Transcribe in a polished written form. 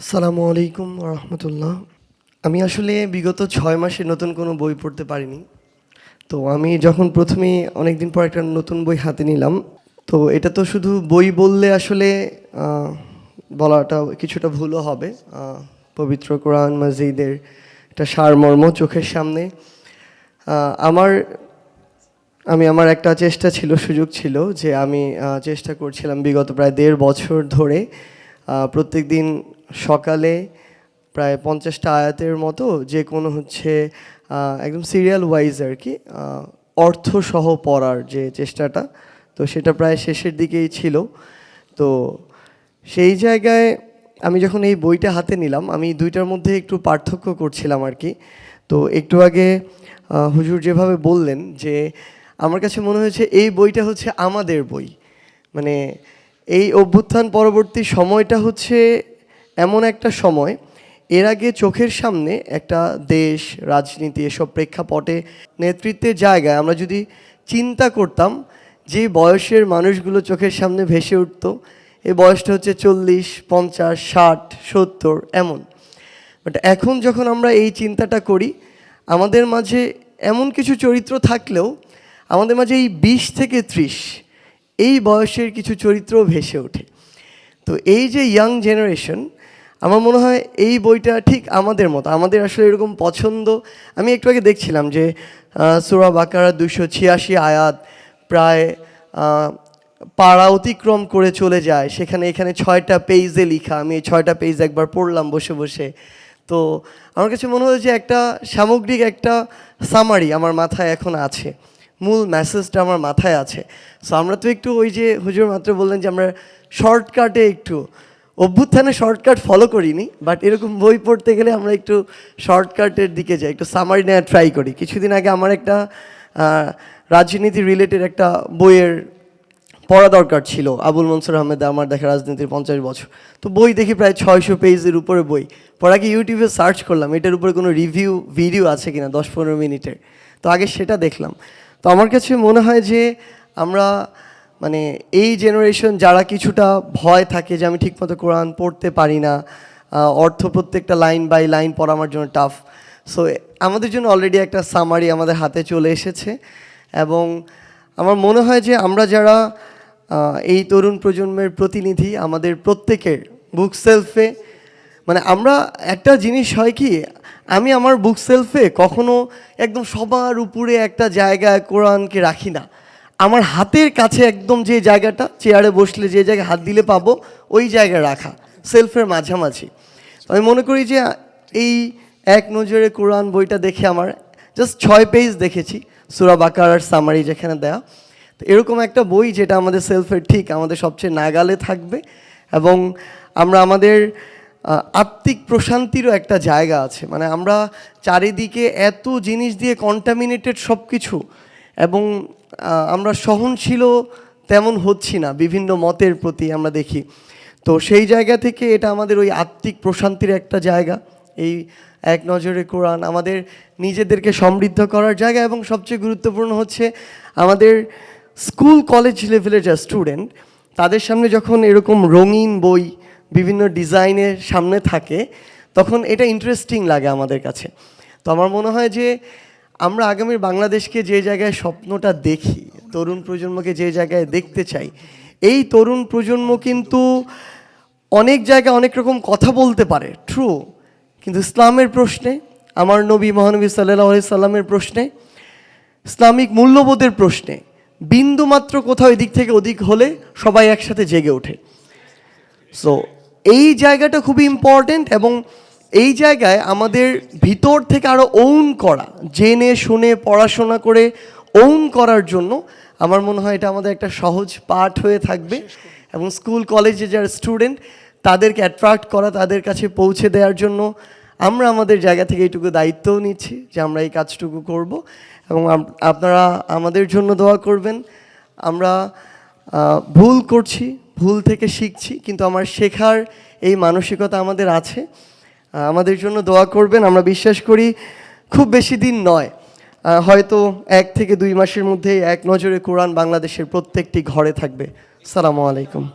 আসসালামু আলাইকুম রহমতুল্লাহ। আমি আসলে বিগত 6 মাসে নতুন কোনো বই পড়তে পারিনি। তো আমি যখন প্রথমেই অনেকদিন পর একটা নতুন বই হাতে নিলাম, তো এটা তো শুধু বই বললে আসলে বলাটা কিছুটা ভুলও হবে। পবিত্র কোরআন মাজিদের একটা সারমর্ম চোখের সামনে। আমার আমার একটা চেষ্টা ছিল, সুযোগ ছিল যে আমি চেষ্টা করছিলাম বিগত প্রায় 1.5 বছর ধরে প্রত্যেক দিন সকালে প্রায় 50টা আয়াতের মতো যে কোনো একদম সিরিয়াল ওয়াইজ আর কি অর্থসহ পড়ার যে চেষ্টাটা, তো সেটা প্রায় শেষের দিকেই ছিল। তো সেই জায়গায় আমি যখন এই বইটা হাতে নিলাম, আমি দুইটার মধ্যে একটু পার্থক্য করছিলাম আর কি। তো একটু আগে হুজুর যেভাবে বললেন যে আমার কাছে মনে হয়েছে এই বইটা হচ্ছে আমাদের বই, মানে এই অভ্যুত্থান পরবর্তী সময়টা হচ্ছে এমন একটা সময়, এর আগে চোখের সামনে একটা দেশ, রাজনীতি, এসব প্রেক্ষাপটে নেতৃত্বের জায়গায় আমরা যদি চিন্তা করতাম যে বয়সের মানুষগুলো চোখের সামনে ভেসে উঠত, এই বয়সটা হচ্ছে 40, 50, 60, 70 এমন। বাট এখন যখন আমরা এই চিন্তাটা করি, আমাদের মাঝে এমন কিছু চরিত্র থাকলেও আমাদের মাঝে এই 20 থেকে 30 এই বয়সের কিছু চরিত্র ভেসে ওঠে। তো এই যে ইয়াং জেনারেশন, আমার মনে হয় এই বইটা ঠিক আমাদের মতো, আমাদের আসলে এরকম পছন্দ। আমি একটু আগে দেখছিলাম যে সূরা বাকারা 286 আয়াত প্রায় পাড়া অতিক্রম করে চলে যায়, এখানে 6টা পেজে লেখা। আমি এই 6টা পেজ একবার পড়লাম বসে বসে। তো আমার কাছে মনে হয় যে একটা সামগ্রিক একটা সামারি আমার মাথায় এখন আছে, মূল মেসেজটা আমার মাথায় আছে। সো আমরা তো একটু ওই যে হুজুর মাত্র বললেন যে আমরা শর্টকাটে একটু অভ্যুত্থানে শর্টকাট ফলো করিনি, বাট এরকম বই পড়তে গেলে আমরা একটু শর্টকাটের দিকে যাই, একটু সামারি নেওয়ার ট্রাই করি। কিছুদিন আগে আমার একটা রাজনীতি রিলেটেড একটা বইয়ের পড়া দরকার ছিল, আবুল মনসুর আহমেদ আমার দেখা রাজনীতির 50 বছর। তো বই দেখি প্রায় 600 পেজের উপরে বই। পড়া কি ইউটিউবে সার্চ করলাম এটার উপরে কোনো রিভিউ ভিডিও আছে কিনা 10-15 মিনিটের, তো আগে সেটা দেখলাম। তো আমার কাছে মনে হয় যে আমরা মানে এই জেনারেশন যারা কিছুটা ভয় থাকে যে আমি ঠিকমতো কোরআন পড়তে পারি না, অর্থ প্রত্যেকটা লাইন বাই লাইন পড়া আমার জন্য টাফ। সো আমাদের জন্য অলরেডি একটা সামারি আমাদের হাতে চলে এসেছে। এবং আমার মনে হয় যে আমরা যারা এই তরুণ প্রজন্মের প্রতিনিধি, আমাদের প্রত্যেকের বুক সেলফে, মানে আমরা একটা জিনিস হয় কি, আমি আমার বুক সেলফে কখনো একদম সবার উপরে একটা জায়গায় কোরআনকে রাখি না। আমার হাতের কাছে একদম যে জায়গাটা, চেয়ারে বসলে যে জায়গায় হাত দিলে পাবো ওই জায়গায় রাখা, সেলফের মাঝামাঝি। আমি মনে করি যে এই এক নজরে কোরআন বইটা দেখে আমার জাস্ট 6 পেজ দেখেছি, সূরা বাকারার সামারি যেখানে দেয়া। তো এরকম একটা বই যেটা আমাদের সেলফের ঠিক আমাদের সবচেয়ে নাগালে থাকবে, এবং আমরা আমাদের আত্মিক প্রশান্তিরও একটা জায়গা আছে। মানে আমরা চারিদিকে এত জিনিস দিয়ে কন্টামিনেটেড সব কিছু, এবং আমরা সহনশীল তেমন হচ্ছি না বিভিন্ন মতের প্রতি আমরা দেখি। তো সেই জায়গা থেকে এটা আমাদের ওই আত্মিক প্রশান্তির একটা জায়গা। এই এক নজরে কোরআন আমাদের নিজেদেরকে সমৃদ্ধ করার জায়গা, এবং সবচেয়ে গুরুত্বপূর্ণ হচ্ছে আমাদের স্কুল কলেজ লেভেলের যা স্টুডেন্ট, তাদের সামনে যখন এরকম রঙিন বই বিভিন্ন ডিজাইনের সামনে থাকে, তখন এটা ইন্টারেস্টিং লাগে আমাদের কাছে। তো আমার মনে হয় যে আমরা আগামীর বাংলাদেশকে যে জায়গায় স্বপ্নটা দেখি, তরুণ প্রজন্মকে যে জায়গায় দেখতে চাই, এই তরুণ প্রজন্ম কিন্তু অনেক জায়গায় অনেক রকম কথা বলতে পারে, ট্রু, কিন্তু ইসলামের প্রশ্নে, আমার নবী মহানবী সাল্লাল্লাহু আলাইহি সাল্লামের প্রশ্নে, ইসলামিক মূল্যবোধের প্রশ্নে বিন্দুমাত্র কোথাও এদিক থেকে ওদিক হলে সবাই একসাথে জেগে ওঠে। সো এই জায়গাটা খুবই ইম্পর্টেন্ট, এবং এই জায়গায় আমাদের ভিতর থেকে আরও ওন করা, জেনে শুনে পড়াশোনা করে ওন করার জন্য আমার মনে হয় এটা আমাদের একটা সহজ পাঠ হয়ে থাকবে। এবং স্কুল কলেজে যারা স্টুডেন্ট, তাদেরকে অ্যাট্রাক্ট করা, তাদের কাছে পৌঁছে দেওয়ার জন্য আমরা আমাদের জায়গা থেকে এইটুকু দায়িত্বও নিচ্ছি যে আমরা এই কাজটুকু করব। এবং আপনারা আমাদের জন্য দোয়া করবেন। আমরা ভুল করছি, ভুল থেকে শিখছি, কিন্তু আমার শেখার এই মানসিকতা আমাদের আছে। আমাদের জন্য দোয়া করবেন। আমরা বিশ্বাস করি খুব বেশি দিন নয়, হয়তো 1 থেকে 2 মাসের মধ্যেই এক নজরে কোরআন বাংলাদেশের প্রত্যেকটি ঘরে থাকবে। আসসালামু আলাইকুম।